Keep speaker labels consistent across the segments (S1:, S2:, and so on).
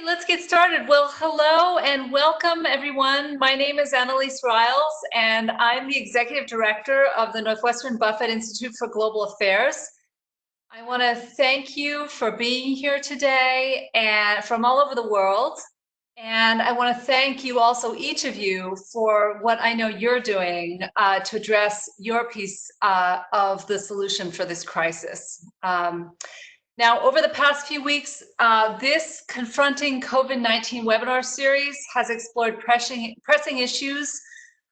S1: Let's get started. Well, hello and welcome, everyone. My name is Annalise Riles, and I'm the Executive Director of the Northwestern Buffett Institute for Global Affairs. I want to thank you for being here today and from all over the world. And I want to thank you also, each of you, for what I know you're doing to address your piece of the solution for this crisis. Now, over the past few weeks, this Confronting COVID-19 webinar series has explored pressing issues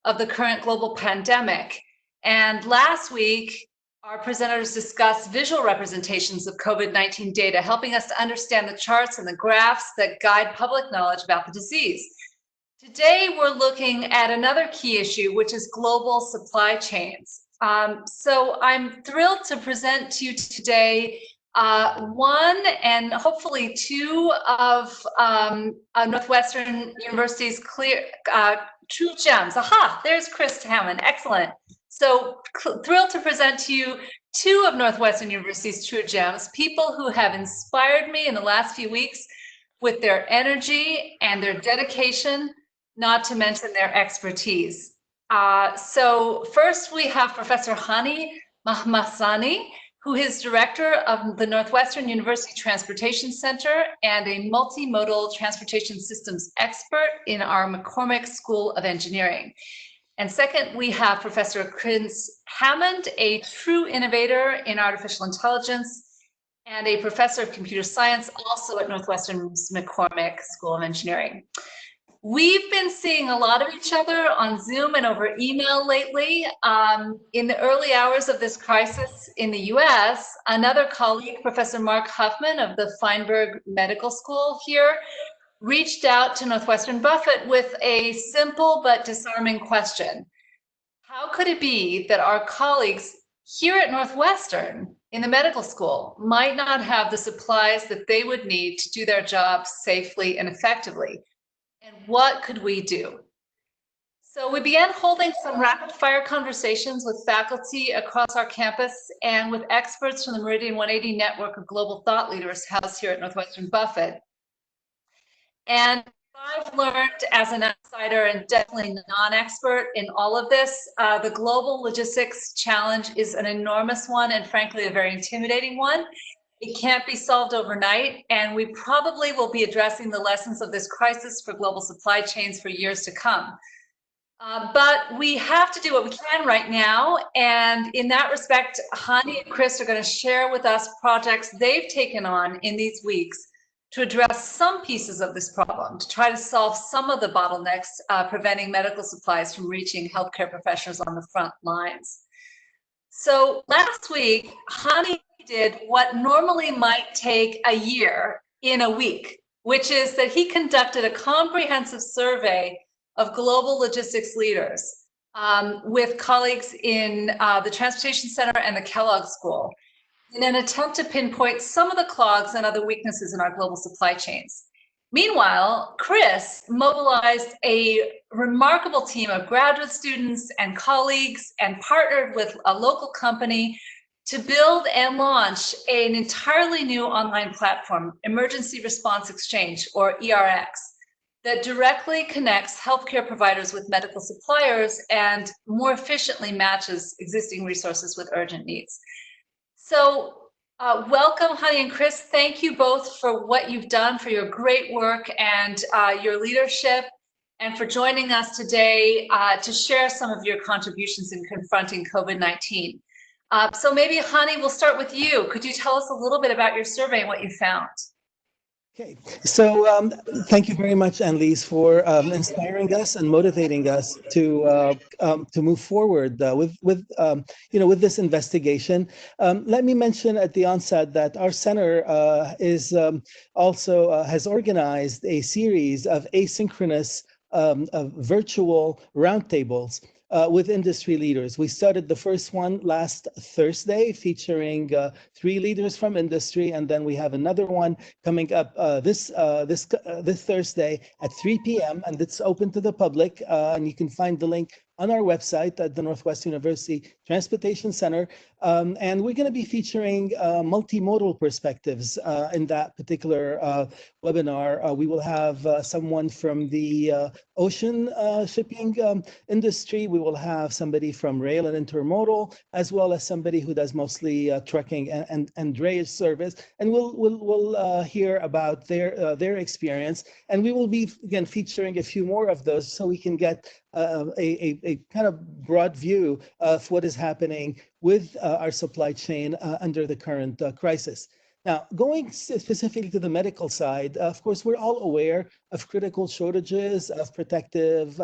S1: of the current global pandemic. And last week, our presenters discussed visual representations of COVID-19 data, helping us to understand the charts and the graphs that guide public knowledge about the disease. Today, we're looking at another key issue, which is global supply chains. So I'm thrilled to present to you today one and hopefully two of Northwestern University's true gems. Aha, there's Kristian Hammond, excellent. So thrilled to present to you two of Northwestern University's true gems, people who have inspired me in the last few weeks with their energy and their dedication, not to mention their expertise. So first we have Professor Hani Mahmassani, who is director of the Northwestern University Transportation Center and a multi-modal transportation systems expert in our McCormick School of Engineering. And second, we have Professor Kristian Hammond, a true innovator in artificial intelligence and a professor of computer science, also at Northwestern's McCormick School of Engineering. We've been seeing a lot of each other on Zoom and over email lately. In the early hours of this crisis in the US, another colleague, Professor Mark Huffman of the Feinberg Medical School here, reached out to Northwestern Buffett with a simple but disarming question. How could it be that our colleagues here at Northwestern in the medical school might not have the supplies that they would need to do their jobs safely and effectively? And what could we do? So we began holding some rapid fire conversations with faculty across our campus and with experts from the Meridian 180 network of global thought leaders housed here at Northwestern Buffett. And I've learned as an outsider and definitely non-expert in all of this, the global logistics challenge is an enormous one and frankly a very intimidating one. It can't be solved overnight, and we probably will be addressing the lessons of this crisis for global supply chains for years to come. But we have to do what we can right now, and in that respect, Hani and Chris are going to share with us projects they've taken on in these weeks to address some pieces of this problem, to try to solve some of the bottlenecks preventing medical supplies from reaching healthcare professionals on the front lines. So last week, Hani did what normally might take a year in a week, which is that he conducted a comprehensive survey of global logistics leaders with colleagues in the Transportation Center and the Kellogg School in an attempt to pinpoint some of the clogs and other weaknesses in our global supply chains. Meanwhile, Chris mobilized a remarkable team of graduate students and colleagues and partnered with a local company to build and launch an entirely new online platform, Emergency Response Exchange, or ERX, that directly connects healthcare providers with medical suppliers and more efficiently matches existing resources with urgent needs. So welcome, Hani and Chris. Thank you both for what you've done, for your great work and your leadership, and for joining us today to share some of your contributions in confronting COVID-19. So maybe, Hani, we'll start with you. Could you tell us a little bit about your survey and what you found?
S2: Okay, so thank you very much, Annalise, for inspiring us and motivating us to move forward with this investigation. Let me mention at the onset that our center is also has organized a series of asynchronous virtual roundtables with industry leaders. We started the first one last Thursday, featuring 3 leaders from industry, and then we have another one coming up this Thursday at 3 p.m. and it's open to the public, and you can find the link on our website at the Northwestern University Transportation Center. And we're going to be featuring multimodal perspectives in that particular webinar. We will have someone from the ocean shipping industry. We will have somebody from rail and intermodal, as well as somebody who does mostly trucking and drayage service. And we'll hear about their experience. And we will be, again, featuring a few more of those so we can get a kind of broad view of what is happening with our supply chain under the current crisis. Now, going specifically to the medical side, of course, we're all aware of critical shortages of protective,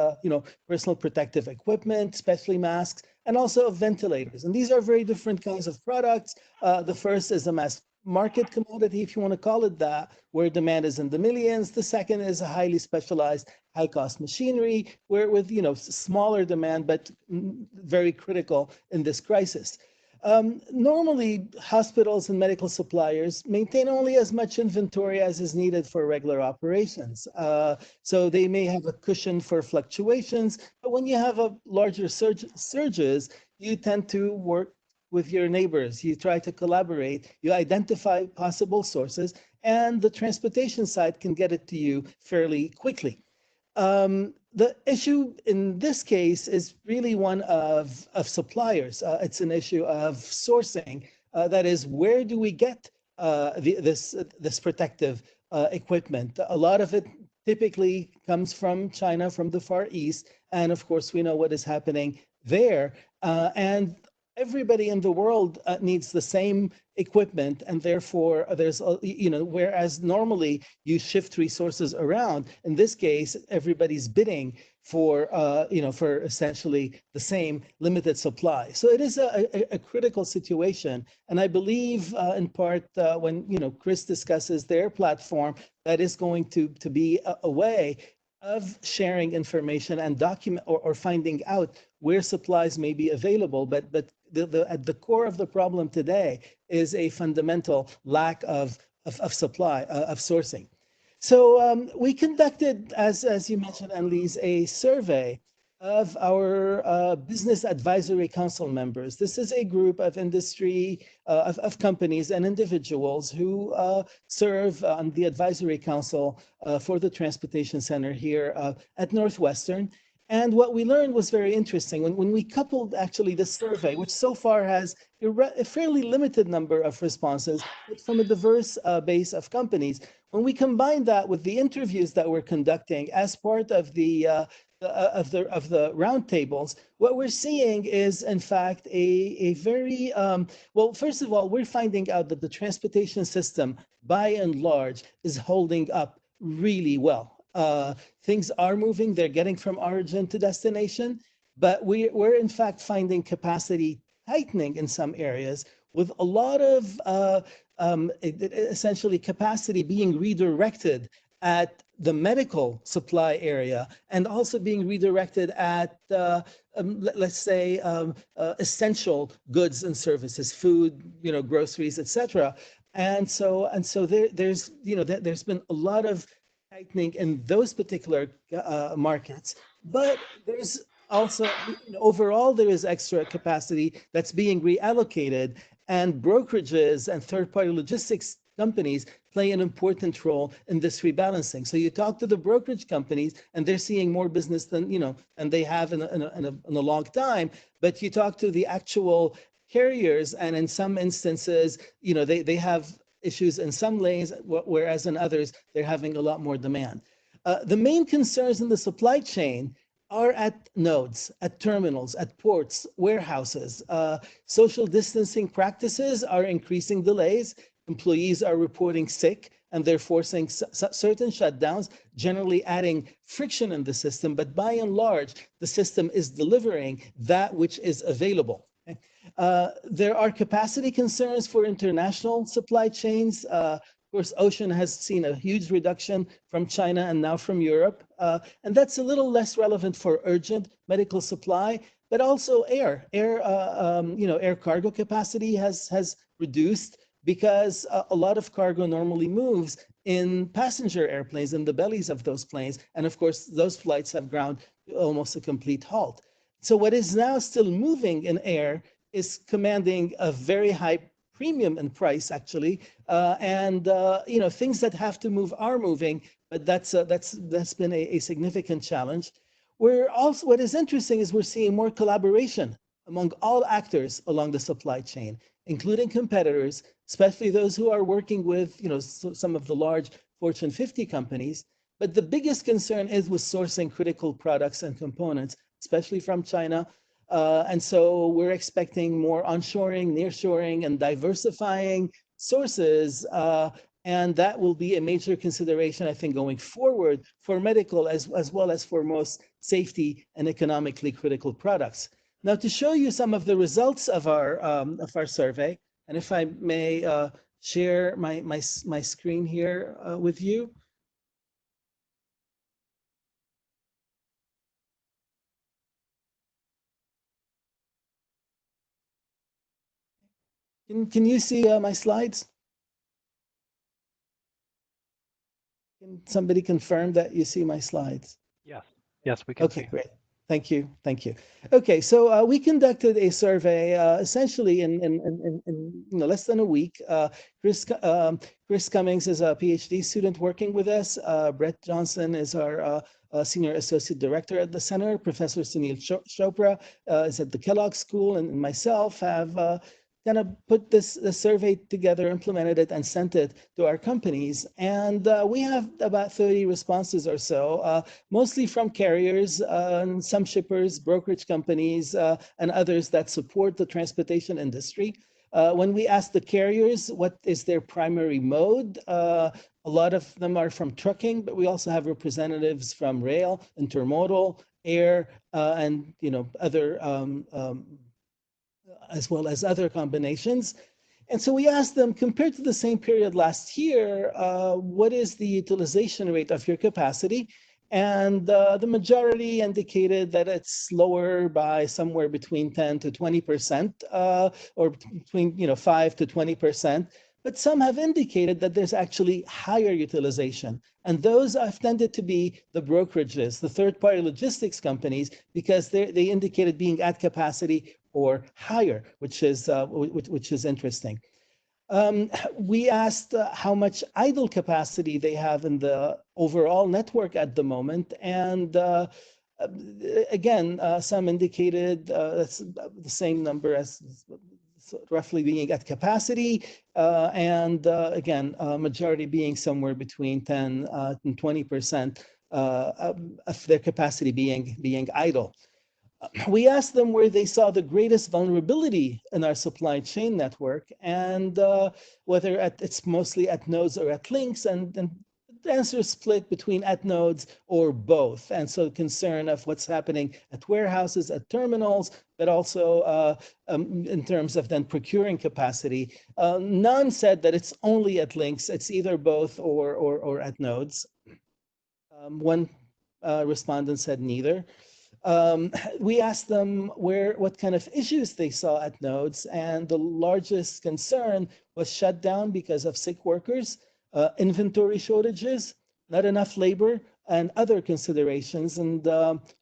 S2: personal protective equipment, especially masks, and also of ventilators. And these are very different kinds of products. The first is a mass market commodity, if you want to call it that, where demand is in the millions. The second is a highly specialized, high-cost machinery, where with smaller demand, but very critical in this crisis. Normally, hospitals and medical suppliers maintain only as much inventory as is needed for regular operations. So they may have a cushion for fluctuations, but when you have a larger surges, you tend to work with your neighbors. You try to collaborate, you identify possible sources, and the transportation side can get it to you fairly quickly. The issue in this case is really one of suppliers. It's an issue of sourcing. That is, where do we get this protective equipment? A lot of it typically comes from China, from the Far East, and of course we know what is happening there. And everybody in the world needs the same equipment, and therefore there's whereas normally you shift resources around, in this case everybody's bidding for for essentially the same limited supply. So it is a critical situation, and I believe in part when Chris discusses their platform, that is going to be a way of sharing information and document or finding out where supplies may be available, but at the core of the problem today is a fundamental lack of supply, of sourcing. So we conducted, as you mentioned, Annelise, a survey of our Business Advisory Council members. This is a group of industry, of companies and individuals who serve on the Advisory Council for the Transportation Center here at Northwestern. And what we learned was very interesting. When we coupled actually this survey, which so far has a fairly limited number of responses, but from a diverse base of companies, when we combine that with the interviews that we're conducting as part of the roundtables, what we're seeing is, in fact, a very well. First of all, we're finding out that the transportation system, by and large, is holding up really well. Things are moving; they're getting from origin to destination, but we're in fact finding capacity tightening in some areas, with a lot of essentially capacity being redirected at the medical supply area, and also being redirected at, let's say, essential goods and services, food, groceries, etc. And so there's been a lot of tightening in those particular markets, but there's also overall there is extra capacity that's being reallocated, and brokerages and third-party logistics companies play an important role in this rebalancing. So you talk to the brokerage companies, and they're seeing more business than and they have in a long time. But you talk to the actual carriers, and in some instances, they have issues in some lanes, whereas in others they're having a lot more demand. The main concerns in the supply chain are at nodes, at terminals, at ports, warehouses. Social distancing practices are increasing delays. Employees are reporting sick, and they're forcing certain shutdowns, generally adding friction in the system. But by and large, the system is delivering that which is available. There are capacity concerns for international supply chains. Of course, ocean has seen a huge reduction from China and now from Europe. And that's a little less relevant for urgent medical supply, but also air cargo capacity has reduced, because a lot of cargo normally moves in passenger airplanes, in the bellies of those planes. And of course, those flights have ground to almost a complete halt. So what is now still moving in air is commanding a very high premium in price, actually, and things that have to move are moving, but that's been a significant challenge. We're also, what is interesting is we're seeing more collaboration among all actors along the supply chain, including competitors, especially those who are working with some of the large Fortune 50 companies. But the biggest concern is with sourcing critical products and components, especially from China. And so we're expecting more onshoring, nearshoring, and diversifying sources. And that will be a major consideration, I think, going forward for medical as well as for most safety and economically critical products. Now, to show you some of the results of our survey, and if I may share my screen here with you. Can you see my slides? Can somebody confirm that you see my slides?
S3: Yes, we can see.
S2: Okay, great. Thank you. Okay, so we conducted a survey essentially in less than a week. Chris Cummings is a PhD student working with us. Brett Johnson is our Senior Associate Director at the Center. Professor Sunil Chopra is at the Kellogg School, and myself have kind of put this survey together, implemented it, and sent it to our companies. And we have about 30 responses or so, mostly from carriers, some shippers, brokerage companies, and others that support the transportation industry. When we ask the carriers what is their primary mode, a lot of them are from trucking, but we also have representatives from rail, intermodal, air, and other as well as other combinations. And so we asked them, compared to the same period last year, what is the utilization rate of your capacity? And the majority indicated that it's lower by somewhere between 10 to 20%, or between 5 to 20%. But some have indicated that there's actually higher utilization. And those have tended to be the brokerages, the third-party logistics companies, because they indicated being at capacity or higher, which is interesting. We asked how much idle capacity they have in the overall network at the moment, and again, some indicated that's the same number as roughly being at capacity, and again, majority being somewhere between 10 and 20% of their capacity being idle. We asked them where they saw the greatest vulnerability in our supply chain network, and whether it's mostly at nodes or at links, and the answer is split between at nodes or both. And so concern of what's happening at warehouses, at terminals, but also in terms of then procuring capacity. None said that it's only at links, it's either both or at nodes. One respondent said neither. We asked them what kind of issues they saw at nodes, and the largest concern was shutdown because of sick workers, inventory shortages, not enough labor, and other considerations. And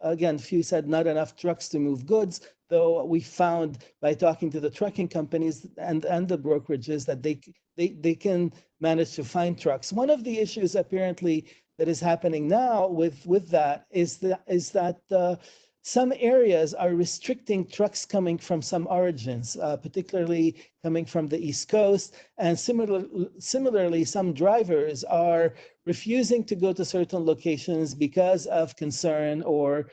S2: again, few said not enough trucks to move goods, though we found by talking to the trucking companies and the brokerages that they can manage to find trucks. One of the issues apparently that is happening now with that is that some areas are restricting trucks coming from some origins, particularly coming from the East Coast. And similarly, some drivers are refusing to go to certain locations because of concern or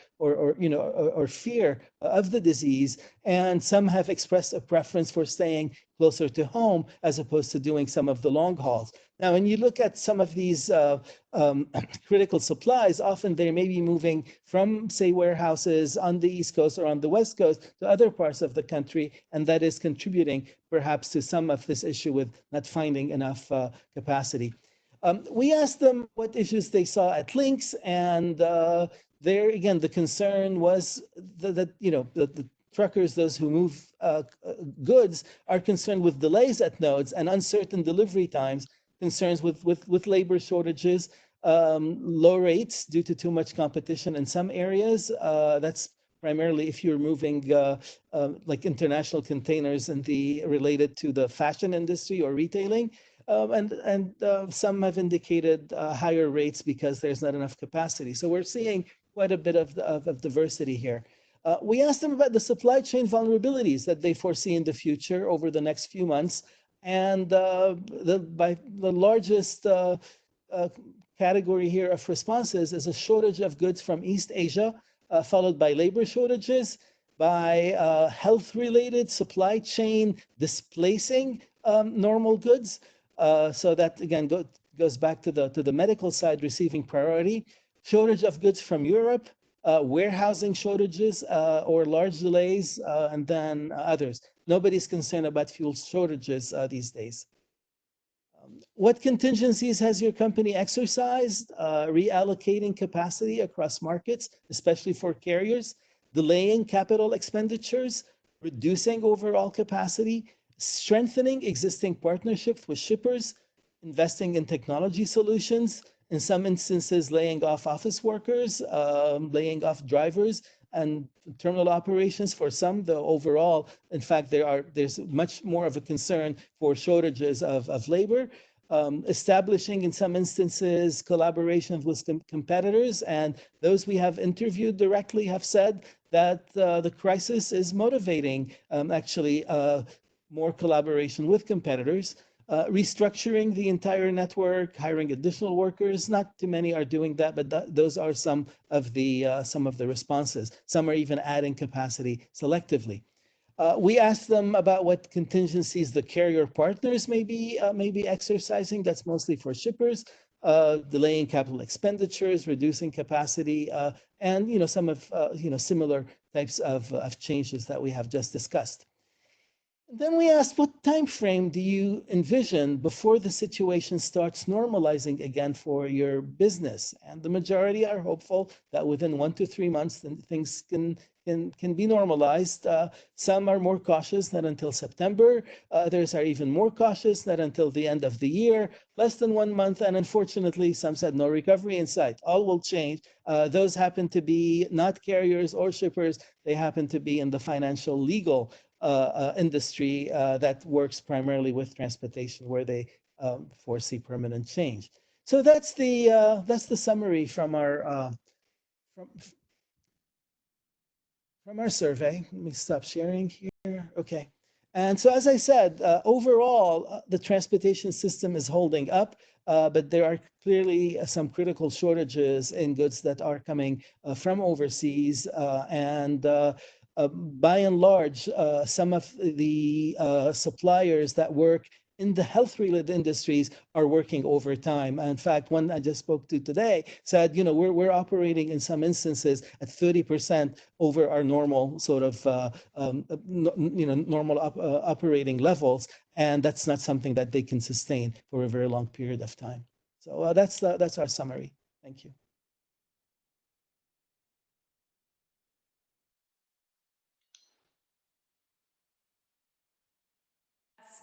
S2: fear of the disease. And some have expressed a preference for staying closer to home as opposed to doing some of the long hauls. Now, when you look at some of these critical supplies, often they may be moving from, say, warehouses on the East Coast or on the West Coast to other parts of the country, and that is contributing perhaps to some of this issue with not finding enough capacity. We asked them what issues they saw at links, and there again, the concern was that the truckers, those who move goods, are concerned with delays at nodes and uncertain delivery times, concerns with labor shortages, low rates due to too much competition in some areas. That's primarily if you're moving like international containers and related to the fashion industry or retailing. And some have indicated higher rates because there's not enough capacity. So we're seeing quite a bit of diversity here. We asked them about the supply chain vulnerabilities that they foresee in the future over the next few months. And by the largest category here of responses is a shortage of goods from East Asia, followed by labor shortages, by health-related supply chain displacing normal goods. So that again goes back to the medical side receiving priority. Shortage of goods from Europe, warehousing shortages or large delays, and then others. Nobody's concerned about fuel shortages these days. What contingencies has your company exercised? Reallocating capacity across markets, especially for carriers, delaying capital expenditures, reducing overall capacity, strengthening existing partnerships with shippers, investing in technology solutions, in some instances laying off office workers, laying off drivers, and terminal operations for some, though overall, in fact, there's much more of a concern for shortages of labor. Establishing, in some instances, collaboration with competitors, and those we have interviewed directly have said that the crisis is motivating actually more collaboration with competitors. Restructuring the entire network, hiring additional workers. Not too many are doing that, but those are some of the responses. Some are even adding capacity selectively. We asked them about what contingencies the carrier partners may be exercising. That's mostly for shippers, delaying capital expenditures, reducing capacity, and some of similar types of changes that we have just discussed. Then we asked, what time frame do you envision before the situation starts normalizing again for your business? And the majority are hopeful that within 1 to 3 months, then things can be normalized. Some are more cautious that until September. Others are even more cautious that until the end of the year, less than 1 month. And unfortunately, some said no recovery in sight. All will change. Those happen to be not carriers or shippers. They happen to be in the financial legal industry that works primarily with transportation, where they foresee permanent change. So that's the summary from our survey. Let me stop sharing here. Okay. And so, as I said, overall, the transportation system is holding up, but there are clearly some critical shortages in goods that are coming from overseas. By and large, some of the suppliers that work in the health-related industries are working overtime. In fact, one I just spoke to today said, we're operating in some instances at 30% over our normal sort of, normal operating levels, and that's not something that they can sustain for a very long period of time. So that's our summary. Thank you.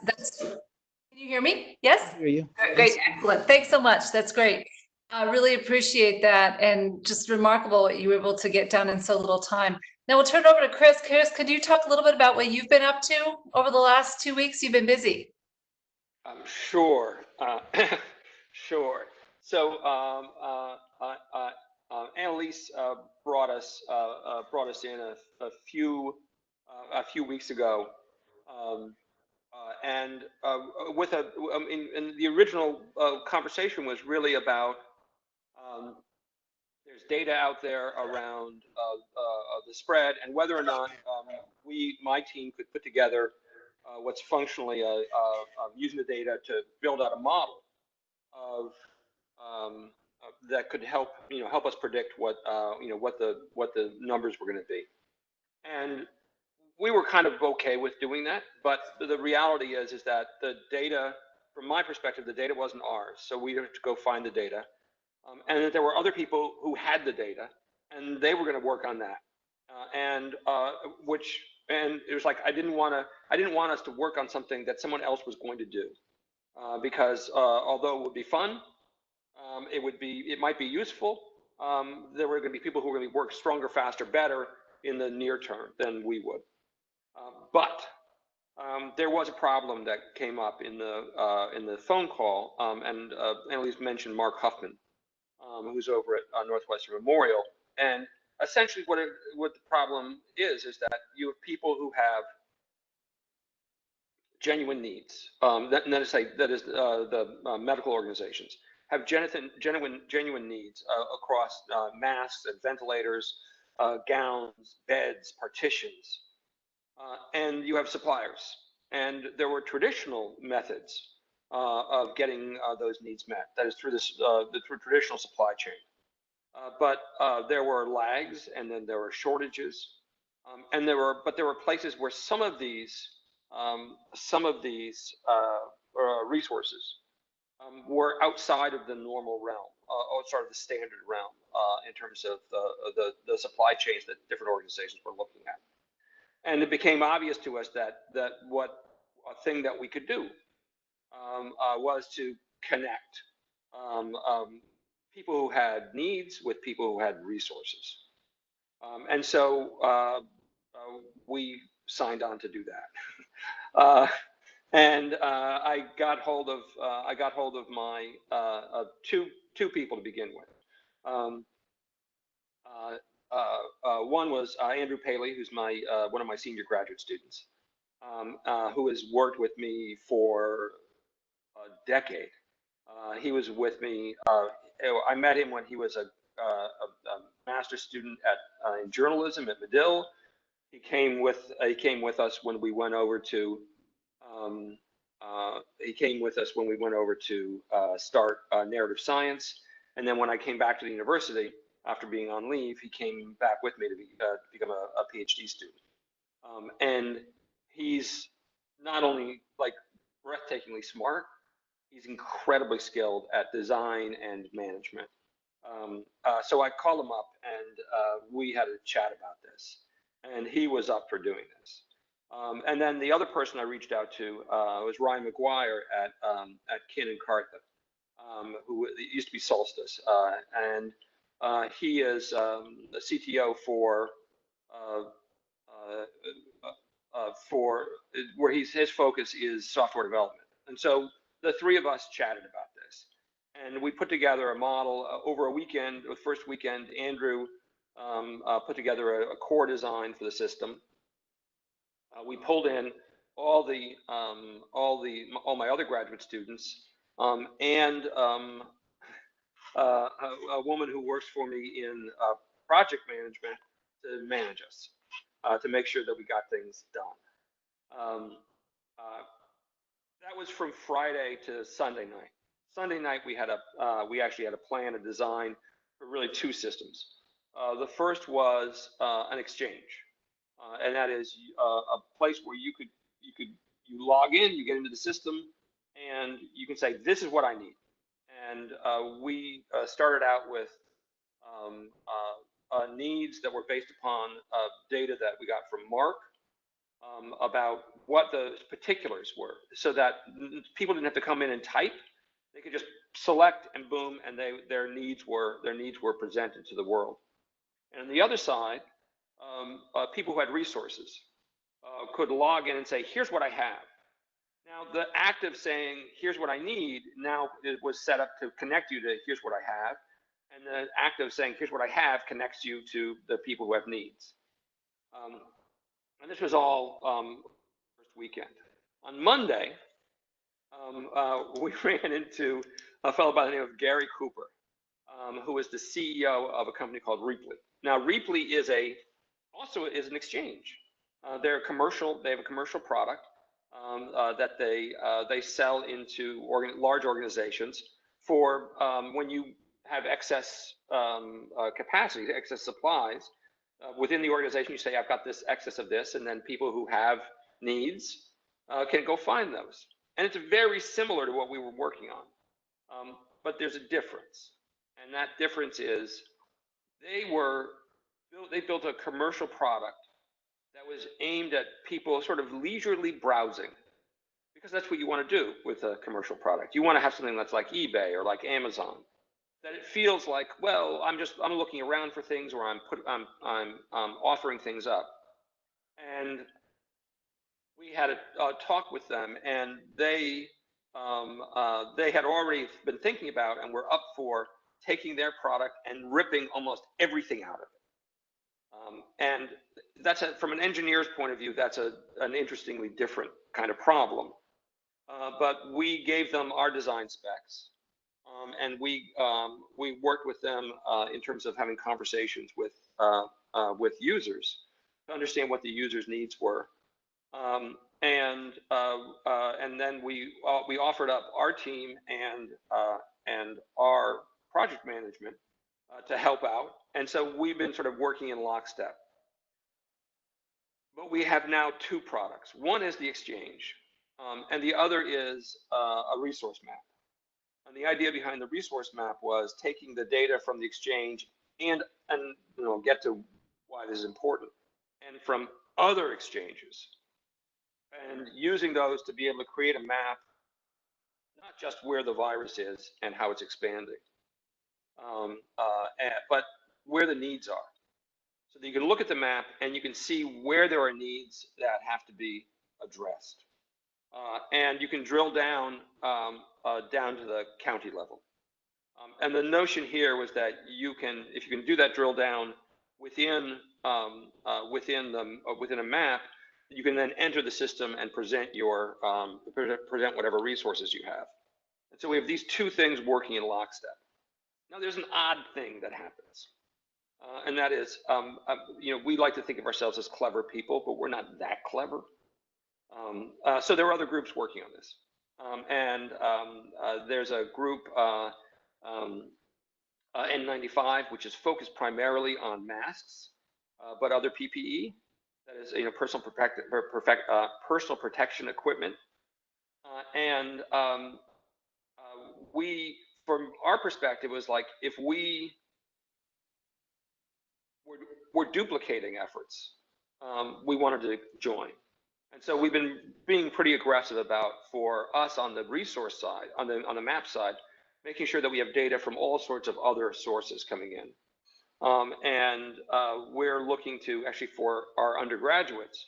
S1: Can you hear me? Yes?
S2: I hear you.
S1: Great, excellent. Thanks so much. That's great. I really appreciate that, and just remarkable what you were able to get done in so little time. Now we'll turn it over to Chris. Chris, could you talk a little bit about what you've been up to over the last 2 weeks? You've been busy.
S3: Sure. Sure. So Annalise brought us in a few weeks ago, and with in the original conversation was really about there's data out there around the spread and whether or not my team could put together what's functionally using the data to build out a model of that could help us predict what what the numbers were going to be. And we were kind of okay with doing that, but the reality is that the data, from my perspective, the data wasn't ours, so we had to go find the data, and that there were other people who had the data, and they were going to work on that, and it was like I didn't want us to work on something that someone else was going to do, because although it would be fun, it might be useful. There were going to be people who were going to work stronger, faster, better, in the near term than we would. But there was a problem that came up in the phone call, and Annalise mentioned Mark Huffman, who's over at Northwestern Memorial, and essentially what the problem is that you have people who have genuine needs. That is the medical organizations have genuine needs across masks and ventilators, gowns, beds, partitions, and you have suppliers. And there were traditional methods of getting those needs met. That is through the traditional supply chain. But there were lags, and then there were shortages, and there were places where some of these resources were outside of the normal realm, outside of the standard realm in terms of the supply chains that different organizations were looking at. And it became obvious to us that a thing that we could do was to connect people who had needs with people who had resources. And so we signed on to do that. And I got hold of my two people to begin with. One was Andrew Paley, who's one of my senior graduate students, who has worked with me for a decade. He was with me. I met him when he was a master's student in journalism at Medill. He came with us when we went over to. He came with us when we went over to start narrative science, and then when I came back to the university after being on leave, he came back with me to become a PhD student. And he's not only like breathtakingly smart, he's incredibly skilled at design and management. So I called him up, and we had a chat about this, and he was up for doing this. And then the other person I reached out to was Ryan McGuire at Kin and Cartha, who used to be Solstice, and he is the CTO for where his focus is software development. And so the three of us chatted about this, and we put together a model over a weekend. The first weekend, Andrew put together a core design for the system. We pulled in all my other graduate students, and a woman who works for me in project management to manage us, to make sure that we got things done. That was from Friday to Sunday night. Sunday night we actually had a plan, a design for really two systems. The first was an exchange, and that is a place where you log in, you get into the system, and you can say, this is what I need. And we started out with needs that were based upon data that we got from Mark about what the particulars were, so that people didn't have to come in and type. They could just select, and boom, and their needs were presented to the world. And on the other side, people who had resources could log in and say, here's what I have. Now, the act of saying, here's what I need, now it was set up to connect you to here's what I have. And the act of saying, here's what I have, connects you to the people who have needs. And this was all first weekend. On Monday, we ran into a fellow by the name of Gary Cooper, who is the CEO of a company called Reaply. Now, Reaply also is an exchange. They're commercial. They have a commercial product that they sell into large organizations for when you have excess capacity, excess supplies within the organization. You say, I've got this excess of this, and then people who have needs can go find those. And it's very similar to what we were working on, but there's a difference, and that difference is they built a commercial product that was aimed at people sort of leisurely browsing, because that's what you want to do with a commercial product. You want to have something that's like eBay or like Amazon, that it feels like, well, I'm looking around for things, or I'm offering things up. And we had a talk with them, and they had already been thinking about and were up for taking their product and ripping almost everything out of it. And that's from an engineer's point of view, that's an interestingly different kind of problem. But we gave them our design specs, and we worked with them in terms of having conversations with users to understand what the users' needs were. And then we offered up our team and our project management to help out. And so we've been sort of working in lockstep. But we have now two products. One is the exchange, and the other is a resource map. And the idea behind the resource map was taking the data from the exchange and get to why this is important, and from other exchanges, and using those to be able to create a map, not just where the virus is and how it's expanding, but where the needs are. So that you can look at the map and you can see where there are needs that have to be addressed. And you can drill down down to the county level. And the notion here was that if you can do that drill down within a map, you can then enter the system and present whatever resources you have. And so we have these two things working in lockstep. Now there's an odd thing that happens, and that is, we like to think of ourselves as clever people, but we're not that clever. So there are other groups working on this, and there's a group, N95, which is focused primarily on masks, but other PPE, that is, personal protection equipment, and we, from our perspective, was like, if we were duplicating efforts, we wanted to join. And so we've been being pretty aggressive about, for us on the resource side, on the map side, making sure that we have data from all sorts of other sources coming in. And we're looking to, actually, for our undergraduates,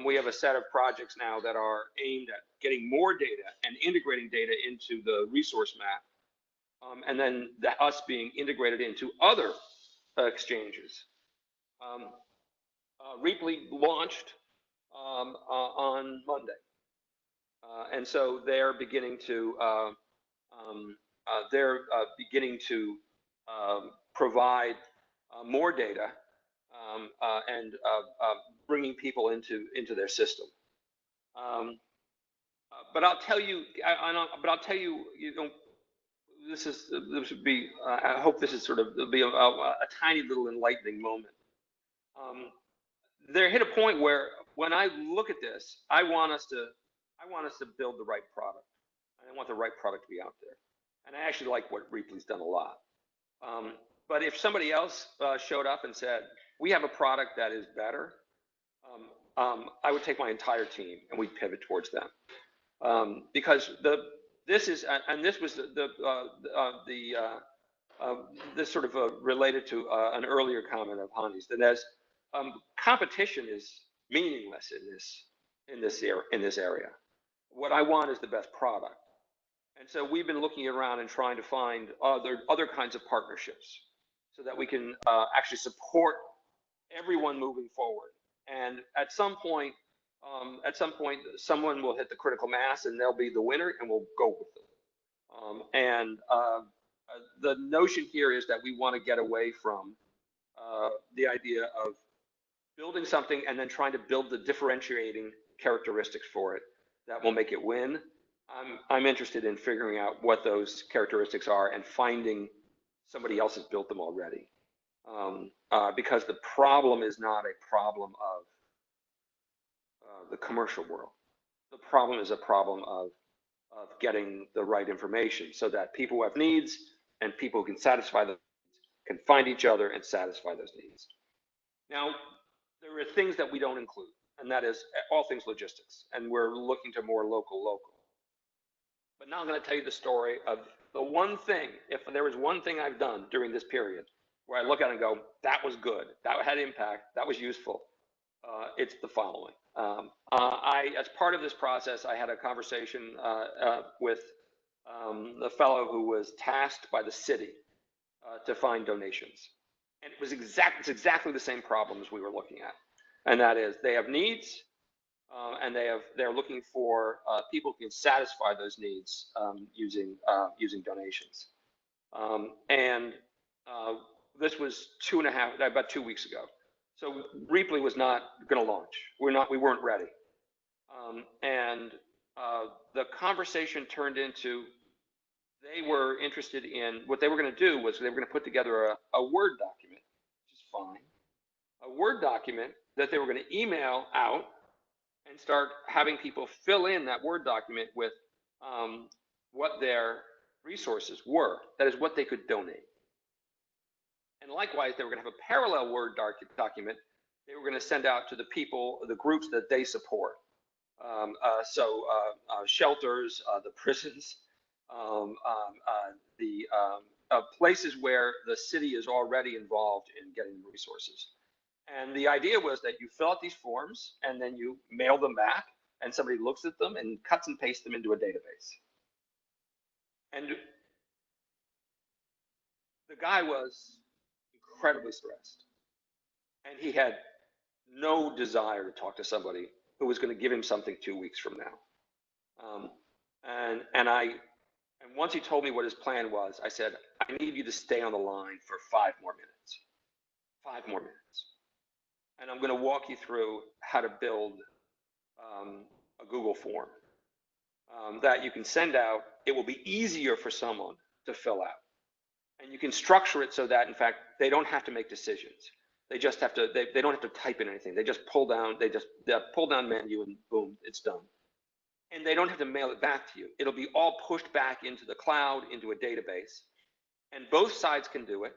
S3: we have a set of projects now that are aimed at getting more data and integrating data into the resource map, and then us being integrated into other exchanges. Reaply launched on Monday, and so they're beginning to provide more data and bringing people into their system. But I'll tell you, this would be. I hope this is sort of be a tiny little enlightening moment. There hit a point where, when I look at this, I want us to build the right product, and I want the right product to be out there. And I actually like what Reaply's done a lot. But if somebody else showed up and said, we have a product that is better, I would take my entire team and we'd pivot towards them. Because this was this sort of related to an earlier comment of Hani's, that as competition is meaningless in this area. What I want is the best product. And so we've been looking around and trying to find other kinds of partnerships, so that we can actually support everyone moving forward. And at some point, someone will hit the critical mass, and they'll be the winner, and we'll go with them. The notion here is that we want to get away from the idea of building something and then trying to build the differentiating characteristics for it that will make it win. I'm interested in figuring out what those characteristics are and finding somebody else has built them already. Because the problem is not a problem of the commercial world. The problem is a problem of getting the right information, so that people who have needs and people who can satisfy them can find each other and satisfy those needs. Now, there are things that we don't include, and that is all things logistics, and we're looking to more local. But now I'm going to tell you the story of The one thing, if there was one thing I've done during this period where I look at it and go, that was good, that had impact, that was useful, it's the following. As part of this process, I had a conversation with the fellow who was tasked by the city to find donations. And it's exactly the same problems we were looking at. And that is, they have needs, and they're looking for people who can satisfy those needs using donations. This was about 2 weeks ago. So Reaply was not going to launch. We weren't ready. The conversation turned into, they were interested in, what they were going to do was they were going to put together a Word document, which is fine. A Word document that they were going to email out and start having people fill in that Word document with what their resources were. That is, what they could donate. And likewise, they were going to have a parallel Word document they were going to send out to the people, the groups that they support. Shelters, the prisons, the places where the city is already involved in getting resources. And the idea was that you fill out these forms and then you mail them back, and somebody looks at them and cuts and pastes them into a database. And the guy was incredibly stressed, and he had no desire to talk to somebody who was going to give him something 2 weeks from now. And once he told me what his plan was, I said, I need you to stay on the line for 5 more minutes. 5 more minutes. And I'm going to walk you through how to build a Google form that you can send out. It will be easier for someone to fill out. And you can structure it so that, in fact, they don't have to make decisions. They just have to, they don't have to type in anything. They just pull down, pull down menu and boom, it's done. And they don't have to mail it back to you. It'll be all pushed back into the cloud, into a database. And both sides can do it.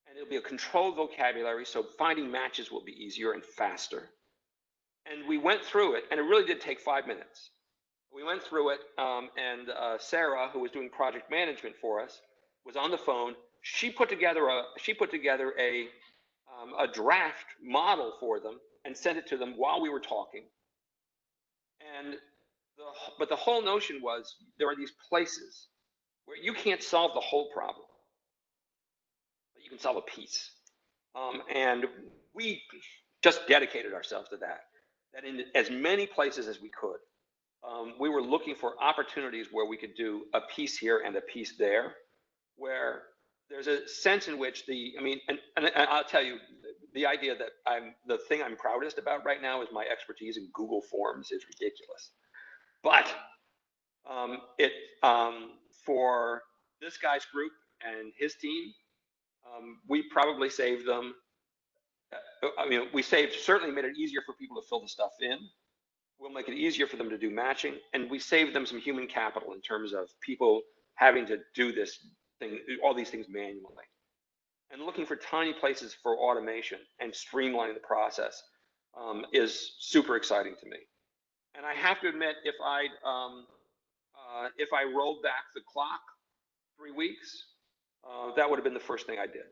S3: And it'll be a controlled vocabulary, so finding matches will be easier and faster. And we went through it, and it really did take 5 minutes. We went through it, and Sarah, who was doing project management for us, was on the phone. She put together a draft model for them and sent it to them while we were talking. But the whole notion was, there are these places where you can't solve the whole problem, but you can solve a piece. And we just dedicated ourselves to that in as many places as we could. We were looking for opportunities where we could do a piece here and a piece there, where there's a sense in which and I'll tell you, the idea that the thing I'm proudest about right now is my expertise in Google Forms is ridiculous. But for this guy's group and his team, we probably saved them. We certainly made it easier for people to fill the stuff in. We'll make it easier for them to do matching, and we saved them some human capital in terms of people having to do all these things manually. And looking for tiny places for automation and streamlining the process is super exciting to me. And I have to admit, if I rolled back the clock 3 weeks, that would have been the first thing I did.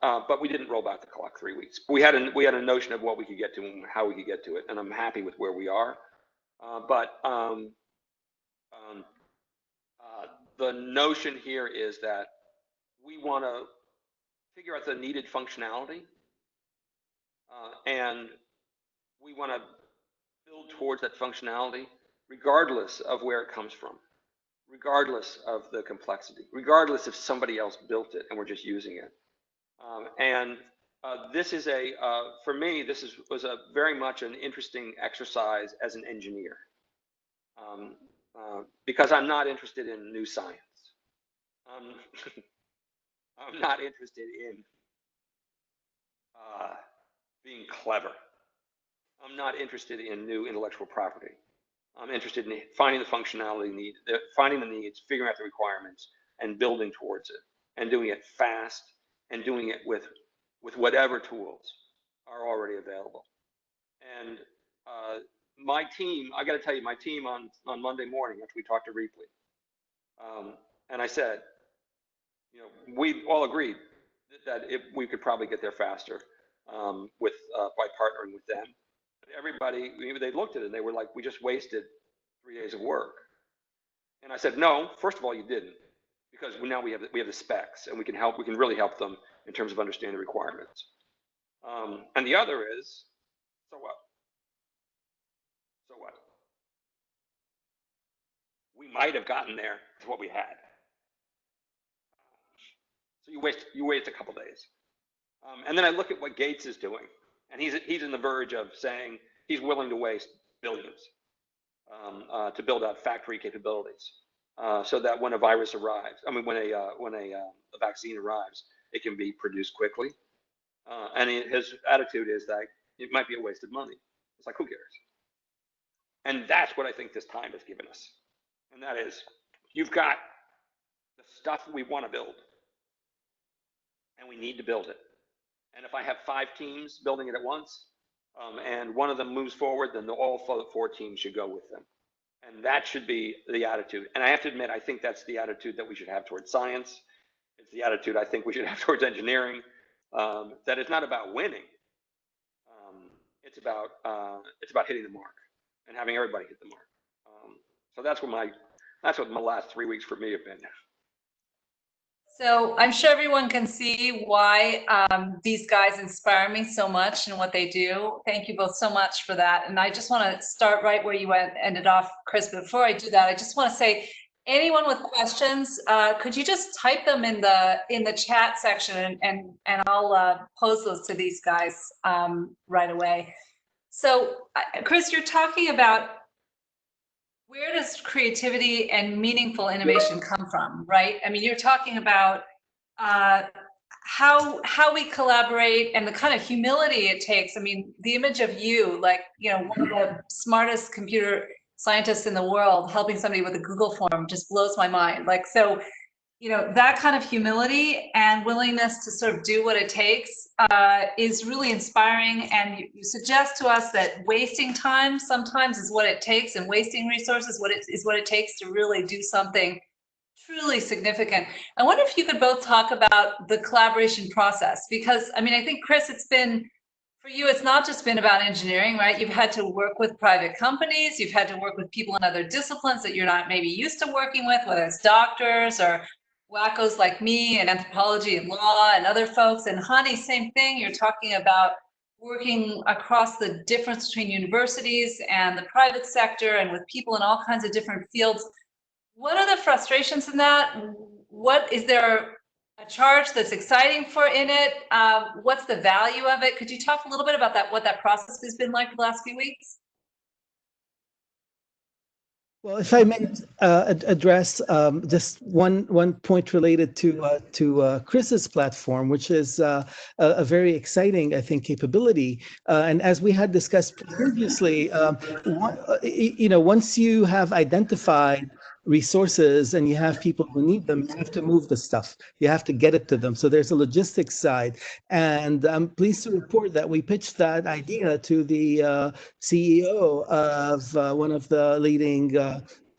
S3: But we didn't roll back the clock 3 weeks. We had a notion of what we could get to and how we could get to it, and I'm happy with where we are. The notion here is that we want to figure out the needed functionality, and we want to build towards that functionality regardless of where it comes from, regardless of the complexity, regardless if somebody else built it and we're just using it. This is for me, was a very much an interesting exercise as an engineer, because I'm not interested in new science. I'm not interested in being clever. I'm not interested in new intellectual property. I'm interested in finding the functionality finding the needs, figuring out the requirements, and building towards it, and doing it fast, and doing it with whatever tools are already available. And my team, I got to tell you, my team on Monday morning after we talked to Reaply, And I said, we all agreed that we could probably get there faster by partnering with them. Everybody, they looked at it and they were like, we just wasted 3 days of work. And I said, no, first of all, you didn't, because now we have the specs, and we can really help them in terms of understanding the requirements. And the other is, so what? So what? We might have gotten there with what we had. So you waste a couple days. And then I look at what Gates is doing, and he's on the verge of saying he's willing to waste billions to build out factory capabilities, so that when a virus arrives, when a vaccine arrives, it can be produced quickly. And his attitude is that it might be a waste of money. It's like, who cares? And that's what I think this time has given us. And that is, you've got the stuff we want to build, and we need to build it. And if I have 5 teams building it at once, and one of them moves forward, then all 4 teams should go with them. And that should be the attitude. And I have to admit, I think that's the attitude that we should have towards science. It's the attitude I think we should have towards engineering. That it's not about winning. It's about hitting the mark and having everybody hit the mark. So that's what my last 3 weeks for me have been.
S1: So I'm sure everyone can see why these guys inspire me so much in what they do. Thank you both so much for that. And I just want to start right where you ended off, Chris. But before I do that, I just want to say, anyone with questions, could you just type them in the chat section, and I'll pose those to these guys right away. So, Chris, you're talking about, where does creativity and meaningful innovation come from, right? I mean, you're talking about how we collaborate and the kind of humility it takes. I mean, the image of you, like, one of the smartest computer scientists in the world helping somebody with a Google form just blows my mind. Like, so, that kind of humility and willingness to sort of do what it takes is really inspiring. And you suggest to us that wasting time sometimes is what it takes, and wasting resources is what it takes to really do something truly significant. I wonder if you could both talk about the collaboration process, because I think, Chris, for you, it's not just been about engineering, right? You've had to work with private companies, you've had to work with people in other disciplines that you're not maybe used to working with, whether it's doctors or wackos like me and anthropology and law and other folks. And Hani, same thing. You're talking about working across the difference between universities and the private sector and with people in all kinds of different fields. What are the frustrations in that? What is there a charge that's exciting in it? What's the value of it? Could you talk a little bit about that, what that process has been like the last few weeks?
S2: Well, if I may address just one point related to Chris's platform, which is a very exciting, I think, capability. And as we had discussed previously, once you have identified resources and you have people who need them, you have to move the stuff. You have to get it to them. So there's a logistics side. And I'm pleased to report that we pitched that idea to the CEO of one of the leading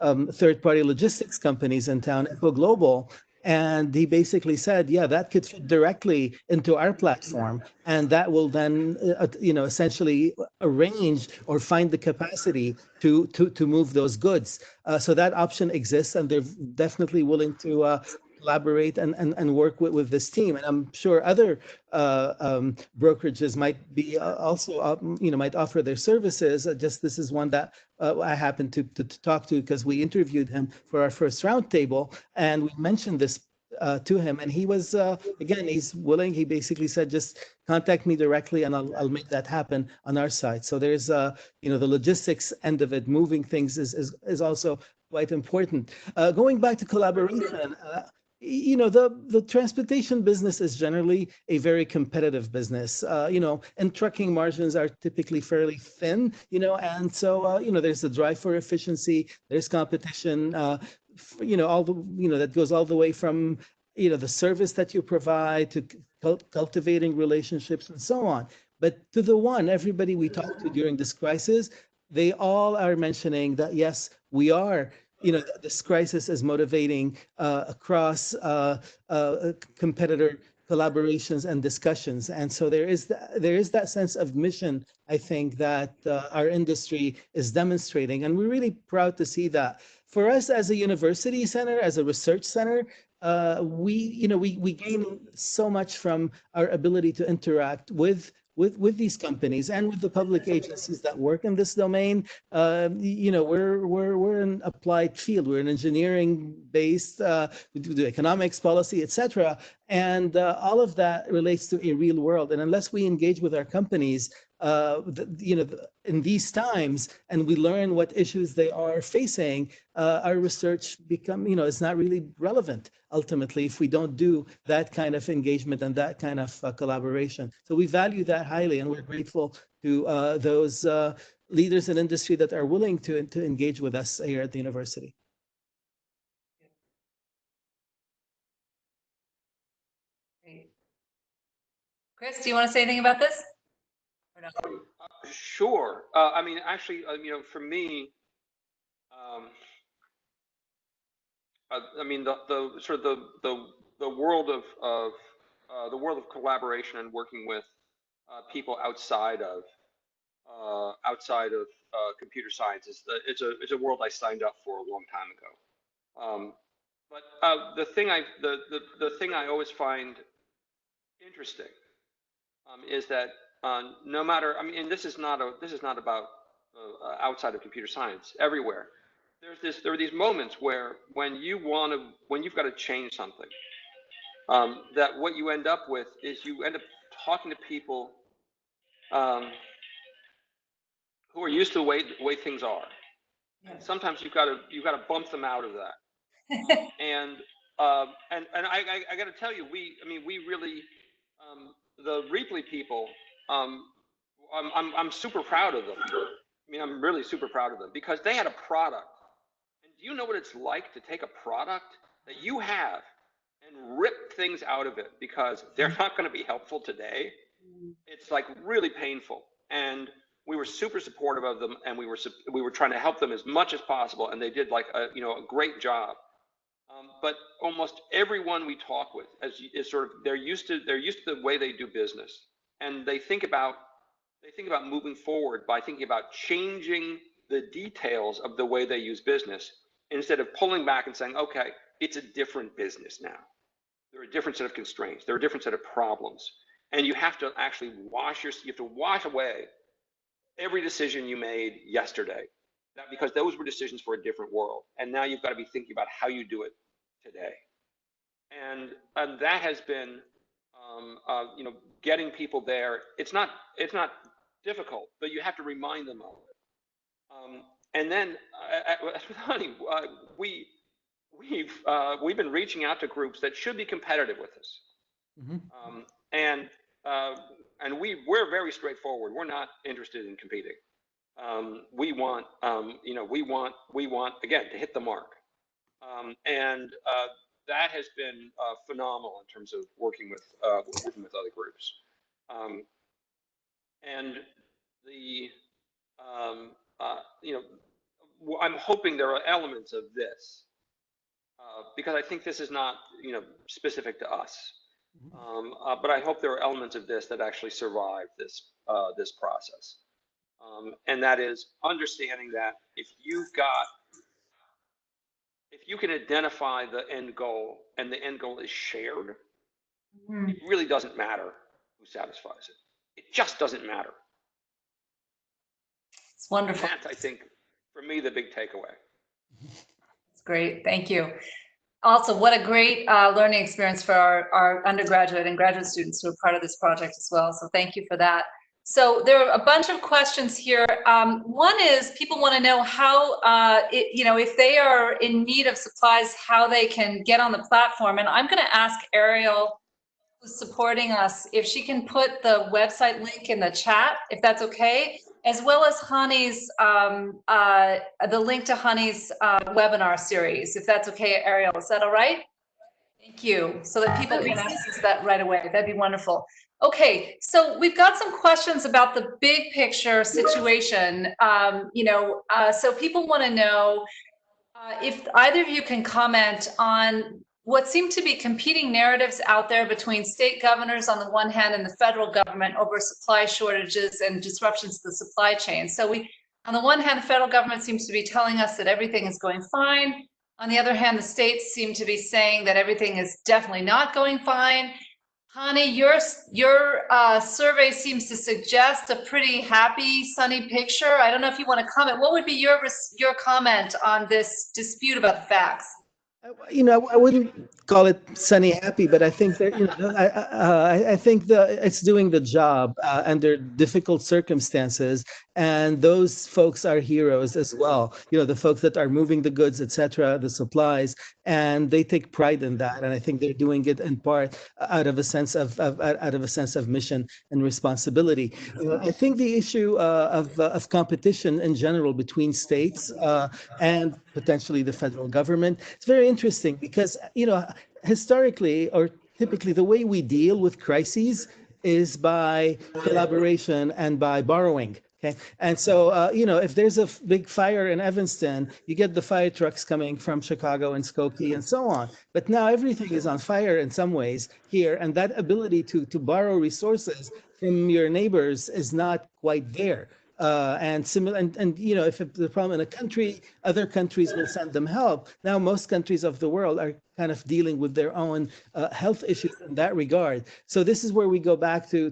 S2: third-party logistics companies in town, Echo Global. And he basically said, yeah, that could fit directly into our platform. And that will then, essentially arrange or find the capacity to move those goods. So that option exists, and they're definitely willing to collaborate and work with this team. And I'm sure other brokerages might be also, might offer their services. Just this is one that I happened to talk to, because we interviewed him for our first roundtable, and we mentioned this to him, and he was again, he's willing. He basically said, just contact me directly and I'll make that happen on our side. So there's the logistics end of it, moving things is also quite important. Going back to collaboration, the transportation business is generally a very competitive business, and trucking margins are typically fairly thin, and so, there's a drive for efficiency, there's competition, all the, that goes all the way from, the service that you provide to cultivating relationships and so on. But to the one, everybody we talked to during this crisis, they all are mentioning that, yes, we are this crisis is motivating across competitor collaborations and discussions. And so there is that sense of mission, I think, that our industry is demonstrating. And we're really proud to see that. For us as a university center, as a research center, we gain so much from our ability to interact with these companies and with the public agencies that work in this domain. We're an applied field. We're an engineering based. We do economics, policy, etc. And all of that relates to a real world. And unless we engage with our companies, in these times, and we learn what issues they are facing, our research is not really relevant ultimately if we don't do that kind of engagement and that kind of collaboration. So we value that highly, and we're grateful to those leaders in industry that are willing to engage with us here at the university.
S1: Great. Chris, do you want to say anything about this? Or no?
S3: Sure. I mean, actually, for me, I mean, the sort of the world of the world of collaboration and working with people outside of computer science it's a world I signed up for a long time ago. But the thing I always find interesting is that no matter, I mean, and this is not about outside of computer science. Everywhere, there are these moments where when you've got to change something, that what you end up with is you end up talking to people who are used to the way things are. Yeah. And sometimes you've got to bump them out of that. And I got to tell you, we really, the Reaply people, I'm super proud of them. I mean, I'm really super proud of them because they had a product. And do you know what it's like to take a product that you have and rip things out of it because they're not going to be helpful today? It's like really painful. And we were super supportive of them, and we were trying to help them as much as possible, and they did like a great job. But almost everyone we talk with is sort of they're used to the way they do business, and they think about moving forward by thinking about changing the details of the way they use business instead of pulling back and saying, okay, it's a different business now. There are a different set of constraints. There are a different set of problems, and you have to actually wash away every decision you made yesterday, because those were decisions for a different world, and now you've got to be thinking about how you do it today. And that has been, getting people there. It's not difficult, but you have to remind them of it. And then, Hani, we've been reaching out to groups that should be competitive with us, and we're very straightforward. We're not interested in competing. We want again to hit the mark, and that has been phenomenal in terms of working with other groups. And I'm hoping there are elements of this because I think this is not specific to us. But I hope there are elements of this that actually survive this process, and that is understanding that if you can identify the end goal and the end goal is shared, it really doesn't matter who satisfies it. It just doesn't matter.
S1: It's wonderful.
S3: And that's, I think, for me, the big takeaway.
S1: It's great. Thank you. Also, what a great learning experience for our undergraduate and graduate students who are part of this project as well. So thank you for that. So there are a bunch of questions here. One is people want to know how, if they are in need of supplies, how they can get on the platform. And I'm going to ask Ariel, who's supporting us, if she can put the website link in the chat, if that's okay, as well as Hani's, the link to Hani's webinar series, if that's okay, Ariel. Is that all right? Thank you. So that people can access that right away. That'd be wonderful. Okay, so we've got some questions about the big picture situation. So people want to know, If either of you can comment on what seem to be competing narratives out there between state governors on the one hand and the federal government over supply shortages and disruptions to the supply chain. So on the one hand, the federal government seems to be telling us that everything is going fine. On the other hand, the states seem to be saying that everything is definitely not going fine. Hani, your survey seems to suggest a pretty happy, sunny picture. I don't know if you want to comment. What would be your comment on this dispute about the facts?
S2: I wouldn't call it sunny happy, but I think that I think it's doing the job under difficult circumstances, and those folks are heroes as well. The folks that are moving the goods, etc., the supplies, and they take pride in that. And I think they're doing it in part out of a sense of mission and responsibility. I think the issue of competition in general between states and potentially the federal government, it's very interesting because historically or typically the way we deal with crises is by collaboration and by borrowing. Okay. And so, if there's a big fire in Evanston, you get the fire trucks coming from Chicago and Skokie and so on. But now everything is on fire in some ways here, and that ability to borrow resources from your neighbors is not quite there. And similar, and if the problem in a country, other countries will send them help. Now, most countries of the world are kind of dealing with their own health issues in that regard. So this is where we go back to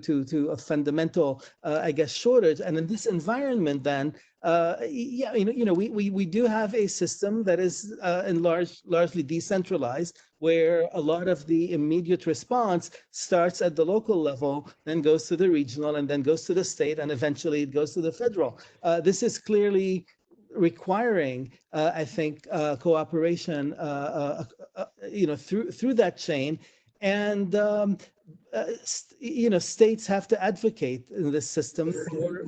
S2: a fundamental, I guess, shortage. And in this environment, then, we do have a system that is largely decentralized, where a lot of the immediate response starts at the local level, then goes to the regional, and then goes to the state, and eventually it goes to the federal. This is clearly requiring, I think, cooperation, through that chain, and states have to advocate in this system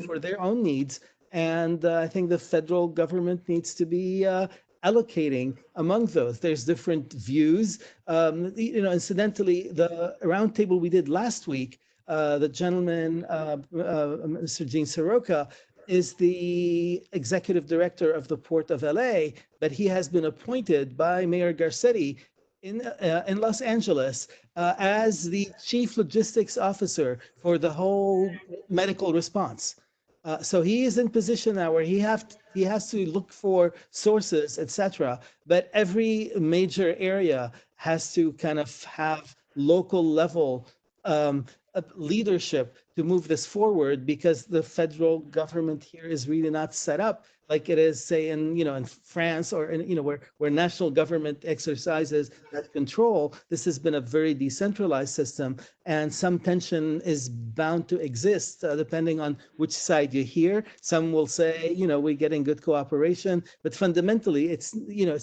S2: for their own needs, and I think the federal government needs to be allocating among those. There's different views. Incidentally, the roundtable we did last week, the gentleman, Mr. Gene Soroka, is the executive director of the Port of LA, but he has been appointed by Mayor Garcetti in Los Angeles as the chief logistics officer for the whole medical response. So he is in position now where he has to look for sources, etc. But every major area has to kind of have local level leadership to move this forward, because the federal government here is really not set up like it is, say, in France, or where national government exercises that control. This has been a very decentralized system, and some tension is bound to exist depending on which side you hear. Some will say, we're getting good cooperation, but fundamentally, it's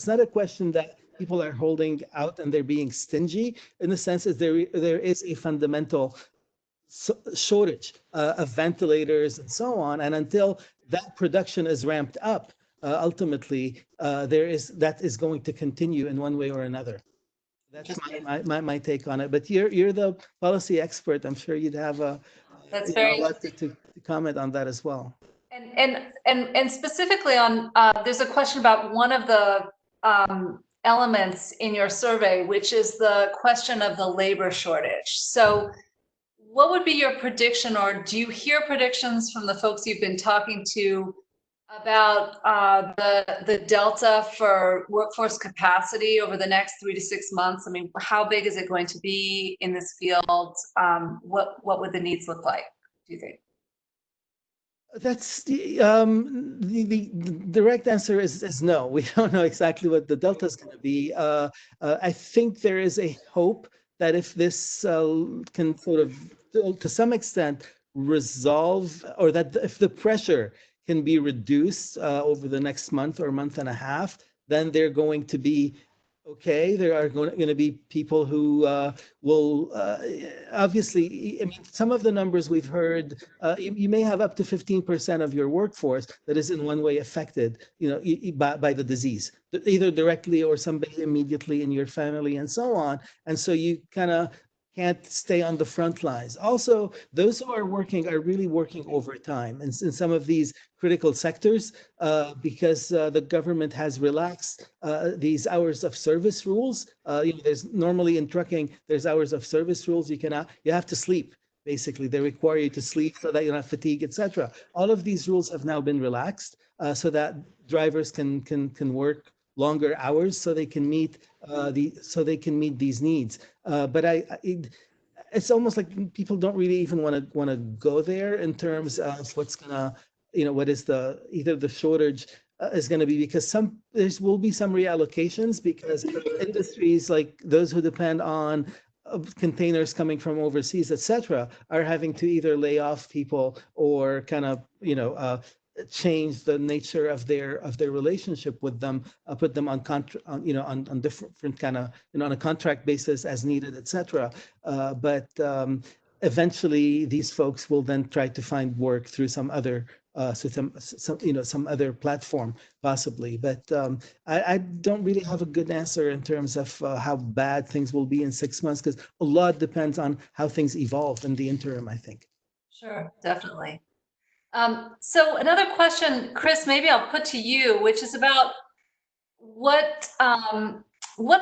S2: not a question that people are holding out and they're being stingy. In the sense that there is a fundamental shortage of ventilators and so on, and until that production is ramped up, ultimately that is going to continue in one way or another. That's my take on it. But you're the policy expert. I'm sure you'd have a lot to comment on that as well.
S1: And specifically on there's a question about one of the elements in your survey, which is the question of the labor shortage. So what would be your prediction, or do you hear predictions from the folks you've been talking to about the delta for workforce capacity over the next 3 to 6 months? I mean, how big is it going to be in this field? What would the needs look like, do you think?
S2: That's the direct answer is no. We don't know exactly what the delta is going to be. I think there is a hope that if this can sort of, to some extent, resolve, or that if the pressure can be reduced over the next month or month and a half, then they're going to be okay. There are going to be people who will obviously, I mean, some of the numbers we've heard, you may have up to 15% of your workforce that is in one way affected, by the disease, either directly or somebody immediately in your family and so on. And so you kind of can't stay on the front lines. Also, those who are working are really working overtime in some of these critical sectors because the government has relaxed these hours of service rules. There's normally in trucking, there's hours of service rules. You have to sleep. Basically, they require you to sleep so that you don't have fatigue, etc. All of these rules have now been relaxed so that drivers can work longer hours so they can meet these needs. But it's almost like people don't really even want to go there in terms of what's gonna, what is either the shortage is going to be, because there will be some reallocations because industries like those who depend on containers coming from overseas, etc., are having to either lay off people or kind of change the nature of their relationship with them, put them on on different kind of on a contract basis as needed, etc. But eventually these folks will then try to find work through some other some other platform possibly. But I don't really have a good answer in terms of how bad things will be in 6 months, because a lot depends on how things evolve in the interim, I think.
S1: Sure, definitely. So another question, Chris, maybe I'll put to you, which is about what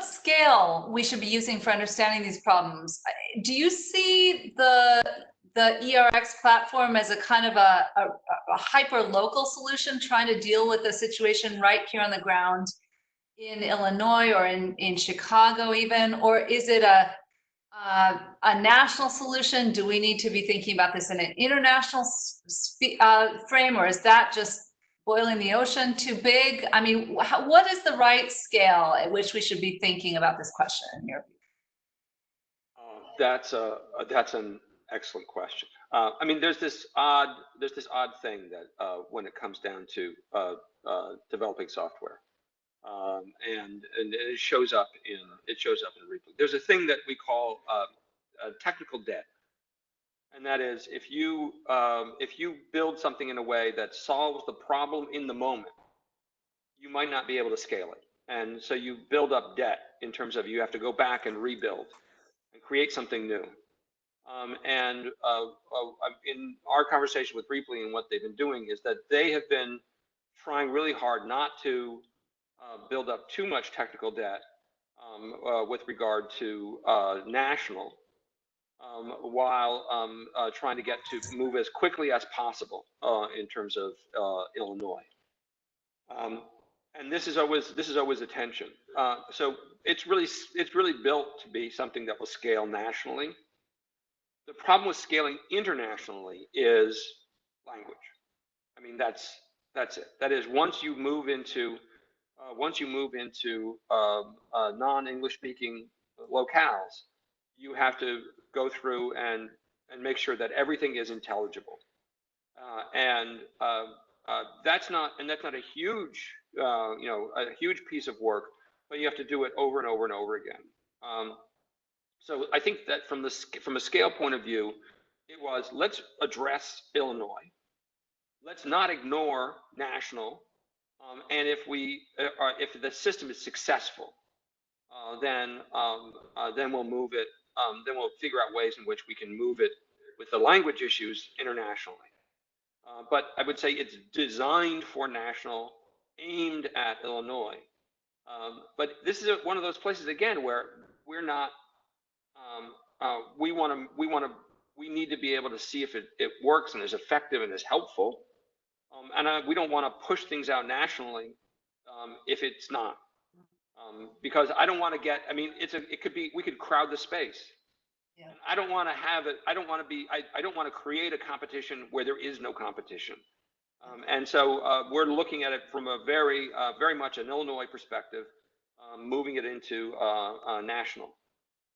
S1: scale we should be using for understanding these problems. Do you see the ERX platform as a kind of a hyper-local solution trying to deal with the situation right here on the ground in Illinois or in Chicago even, or is it a national solution? Do we need to be thinking about this in an international frame, or is that just boiling the ocean too big? I mean, what is the right scale at which we should be thinking about this question in your view?
S3: That's an excellent question. I mean, there's this odd thing that when it comes down to developing software, and it shows up in Replay. There's a thing that we call technical debt, and that is if you build something in a way that solves the problem in the moment, you might not be able to scale it, and so you build up debt in terms of you have to go back and rebuild and create something new. In our conversation with Replay and what they've been doing is that they have been trying really hard not to build up too much technical debt with regard to national, while trying to get to move as quickly as possible in terms of Illinois. And this is always a tension. So it's really built to be something that will scale nationally. The problem with scaling internationally is language. I mean, that's it. That is, once you move into non-English speaking locales, you have to go through and make sure that everything is intelligible. That's not a huge a huge piece of work, but you have to do it over and over and over again. So I think that from a scale point of view, it was, let's address Illinois. Let's not ignore national. And if the system is successful, then we'll move it. Then we'll figure out ways in which we can move it with the language issues internationally. But I would say it's designed for national, aimed at Illinois. But this is one of those places again where we're not. We need to be able to see if it works and is effective and is helpful. And we don't want to push things out nationally if it's not, because I don't want to get. I mean, we could crowd the space. Yeah. And I don't want to have it. I don't want to create a competition where there is no competition. And so we're looking at it from a very much an Illinois perspective, moving it into national.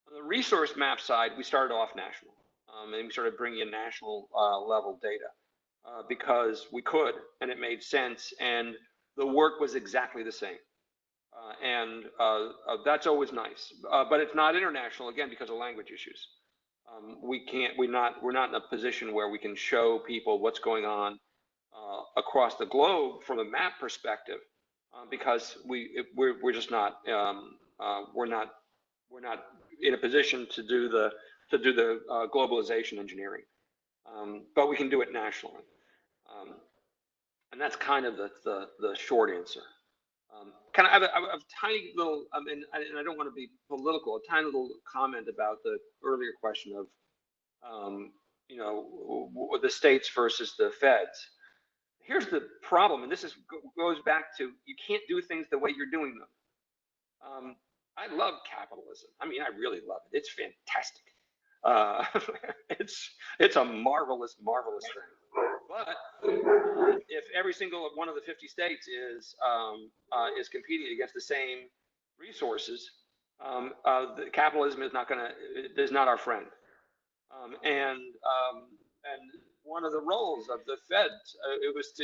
S3: On the resource map side, we started off national, and we started bringing in national level data because we could, and it made sense, and the work was exactly the same. And that's always nice, but it's not international again because of language issues. We're not in a position where we can show people what's going on across the globe from a map perspective, because we're just not we're not in a position to do to do the globalization engineering, but we can do it nationally. And that's kind of the short answer. Kind of, I have a tiny little, and I don't want to be political, a tiny little comment about the earlier question of, you know, the states versus the feds. Here's the problem, and this goes back to, you can't do things the way you're doing them. I love capitalism. I mean, I really love it. It's fantastic. It's a marvelous, marvelous thing. But if every single one of the 50 states is competing against the same resources, the capitalism is not our friend. And one of the roles of the feds,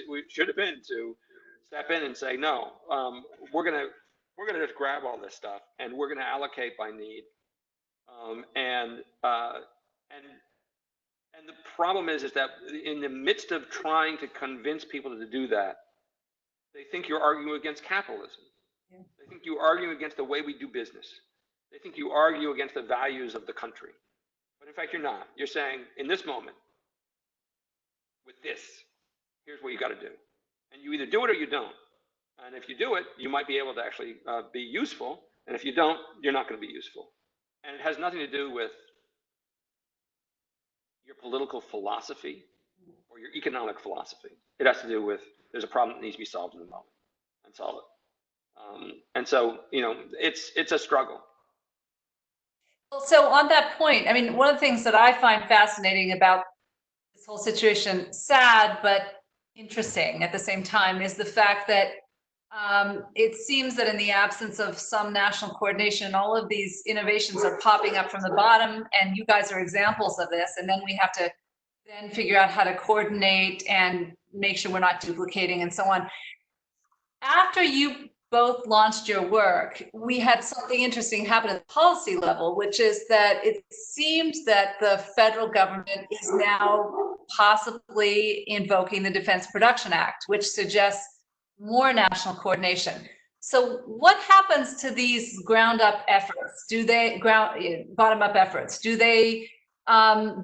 S3: we should have been to step in and say, no, we're gonna just grab all this stuff and we're gonna allocate by need. And the problem is that in the midst of trying to convince people to do that, they think you're arguing against capitalism. Yeah. They think you argue against the way we do business. They think you argue against the values of the country. But in fact, you're not. You're saying, in this moment, with this, here's what you got to do. And you either do it or you don't. And if you do it, you might be able to actually be useful. And if you don't, you're not going to be useful. And it has nothing to do with your political philosophy or your economic philosophy. It has to do with, there's a problem that needs to be solved in the moment, and solve it. And so, you know, it's a struggle.
S1: Well, so on that point, I mean, one of the things that I find fascinating about this whole situation, sad but interesting at the same time, is the fact that it seems that in the absence of some national coordination, all of these innovations are popping up from the bottom, and you guys are examples of this. And then we have to then figure out how to coordinate and make sure we're not duplicating and so on. After you both launched your work, we had something interesting happen at the policy level, which is that it seems that the federal government is now possibly invoking the Defense Production Act, which suggests more national coordination. So what happens to these ground-up efforts? Do they bottom-up efforts? Do they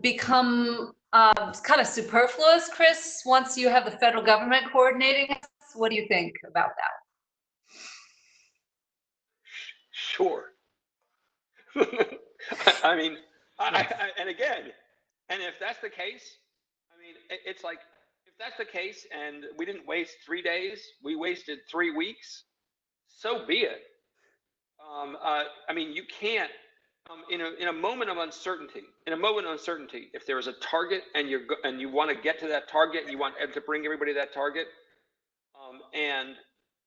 S1: become kind of superfluous, Chris, once you have the federal government coordinating? What do you think about that?
S3: Sure. I mean, and again, and if that's the case, I mean, it's like, if that's the case and we didn't waste 3 days, we wasted 3 weeks, so be it. I mean, you can't, in a moment of uncertainty, if there is a target and you want to get to that target, you want to bring everybody to that target, and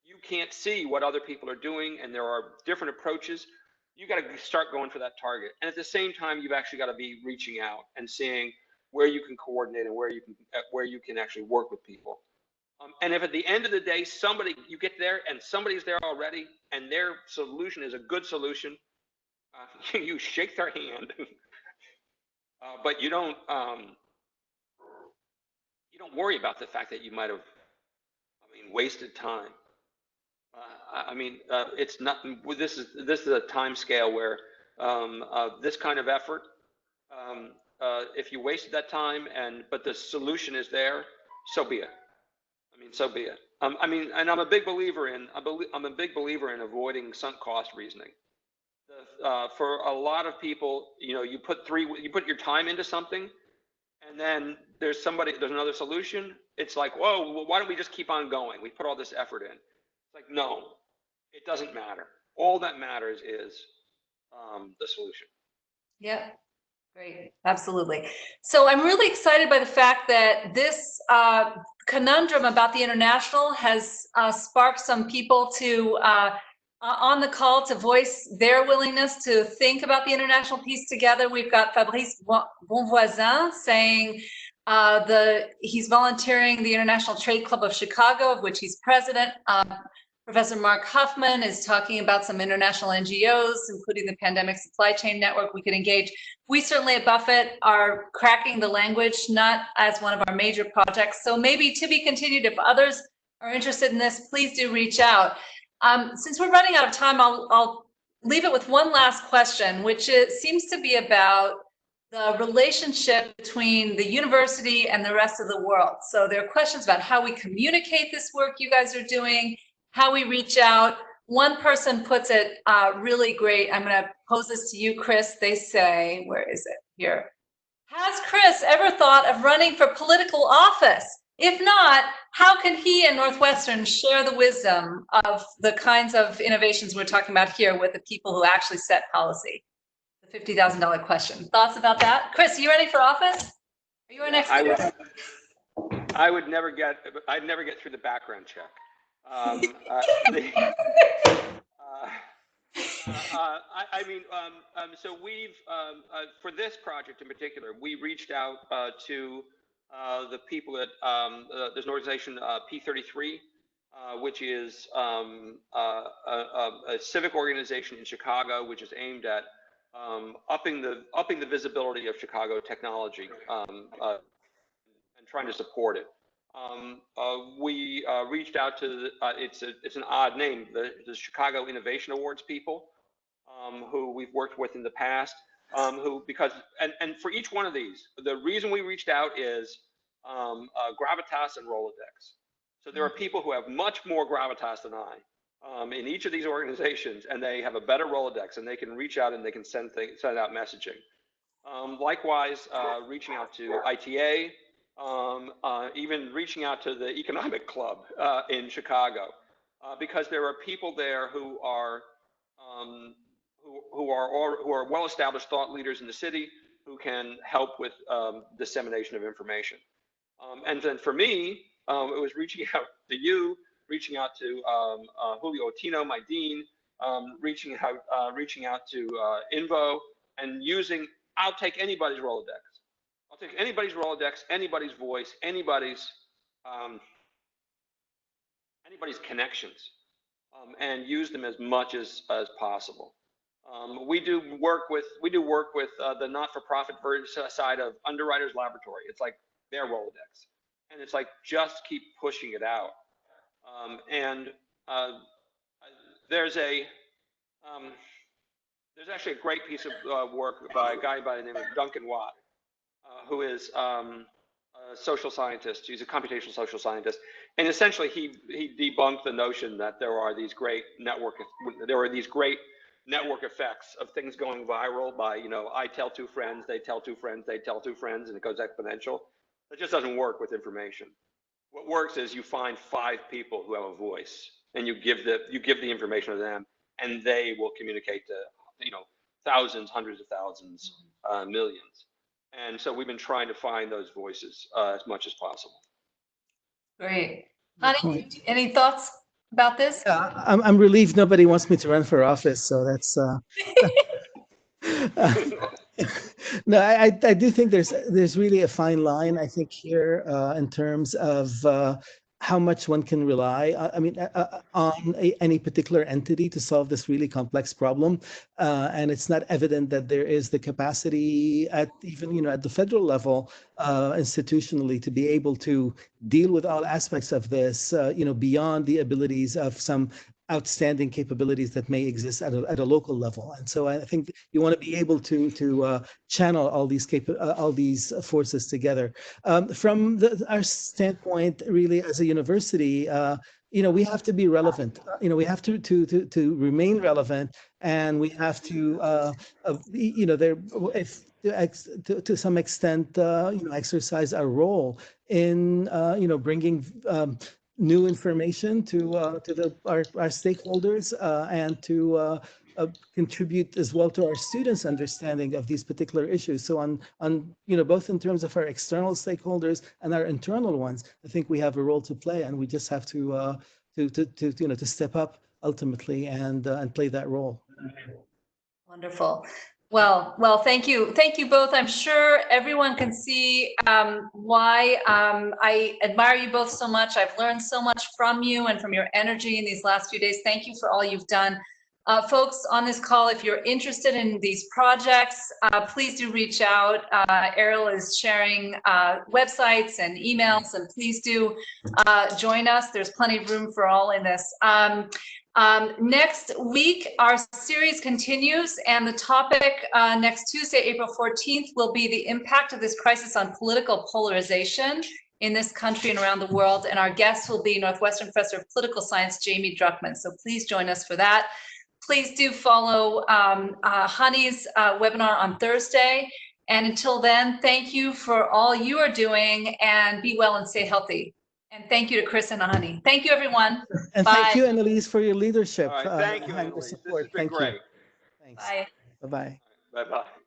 S3: you can't see what other people are doing, and there are different approaches, you got to start going for that target. And at the same time, you've actually got to be reaching out and seeing where you can coordinate and where you can actually work with people. And if at the end of the day, you get there and somebody's there already and their solution is a good solution, you shake their hand, but you don't worry about the fact that you might have, wasted time. It's not. This is a time scale where this kind of effort, if you wasted that time but the solution is there, so be it. So be it. And I'm a big believer in avoiding sunk cost reasoning. For a lot of people, you put your time into something, and then there's another solution. It's like, whoa, well, why don't we just keep on going? We put all this effort in. It's like, no, it doesn't matter. All that matters is the solution.
S1: Yeah, great, absolutely. So I'm really excited by the fact that this conundrum about the international has sparked some people to on the call to voice their willingness to think about the international piece together. We've got Fabrice Bonvoisin saying he's volunteering the International Trade Club of Chicago, of which he's president. Professor Mark Huffman is talking about some international NGOs, including the Pandemic Supply Chain Network we could engage. We certainly at Buffett are cracking the language, not as one of our major projects. So maybe to be continued. If others are interested in this, please do reach out. Since we're running out of time, I'll leave it with one last question, which seems to be about the relationship between the university and the rest of the world. So there are questions about how we communicate this work you guys are doing, how we reach out. One person puts it really great. I'm going to pose this to you, Chris. They say, where is it? Here. Has Chris ever thought of running for political office? If not, how can he and Northwestern share the wisdom of the kinds of innovations we're talking about here with the people who actually set policy? The $50,000 question. Thoughts about that? Chris, are you ready for office? Are you our next speaker?
S3: I'd never get through the background check. So we've, for this project in particular, we reached out to the people at, there's an organization, P33, which is a civic organization in Chicago, which is aimed at upping the visibility of Chicago technology and trying to support it. We reached out to it's an odd name, the Chicago Innovation Awards people, who we've worked with in the past, and for each one of these, the reason we reached out is gravitas and Rolodex. So there are people who have much more gravitas than I in each of these organizations, and they have a better Rolodex, and they can reach out and they can send out messaging. Likewise, reaching out to ITA, even reaching out to the Economic Club in Chicago, because there are people there who are well-established thought leaders in the city who can help with dissemination of information. And then for me, it was reaching out to you, reaching out to Julio Otino, my dean, reaching out to Invo, and using, I'll take anybody's Rolodex. I'll take anybody's Rolodex, anybody's voice, anybody's connections, and use them as much as possible. We do work with the not-for-profit side of Underwriters Laboratory. It's like their Rolodex, and it's like just keep pushing it out. There's actually a great piece of work by a guy by the name of Duncan Watt, who is a social scientist. He's a computational social scientist, and essentially he debunked the notion that there are these great network effects of things going viral by, I tell two friends, they tell two friends, they tell two friends, and it goes exponential. That just doesn't work with information. What works is you find 5 people who have a voice, and you give the information to them, and they will communicate to thousands, hundreds of thousands, millions. And so we've been trying to find those voices as much as possible.
S1: Great. Hani, any thoughts about this?
S2: I'm relieved nobody wants me to run for office, so that's no, I do think there's really a fine line, I think, here in terms of how much one can rely, on any particular entity to solve this really complex problem, and it's not evident that there is the capacity at even at the federal level, institutionally, to be able to deal with all aspects of this, beyond the abilities of some outstanding capabilities that may exist at a local level. And so I think you want to be able to channel all these forces together. From our standpoint, really, as a university, we have to be relevant. We have to remain relevant, and we have to, to some extent, exercise our role in, bringing new information to our stakeholders, and to contribute as well to our students' understanding of these particular issues. So on both in terms of our external stakeholders and our internal ones, I think we have a role to play, and we just have to step up ultimately and play that role.
S1: Wonderful. Well, thank you both. I'm sure everyone can see why I admire you both so much. I've learned so much from you and from your energy in these last few days. Thank you for all you've done. Folks on this call, if you're interested in these projects, please do reach out. Ariel is sharing websites and emails, and please do join us. There's plenty of room for all in this. Next week, our series continues, and the topic next Tuesday, April 14th, will be the impact of this crisis on political polarization in this country and around the world. And our guest will be Northwestern Professor of Political Science, Jamie Druckman. So please join us for that. Please do follow Hani's webinar on Thursday. And until then, thank you for all you are doing, and be well and stay healthy. And thank you to Chris and Hani. Thank you, everyone.
S2: And
S1: Bye.
S2: thank you, Annalise, for your leadership.
S3: All right, thank you,
S2: and your
S3: Annalise. This
S2: support.
S3: has been
S2: Thank
S3: great.
S2: you. Thanks.
S1: Bye.
S2: Bye-bye.
S3: Bye-bye.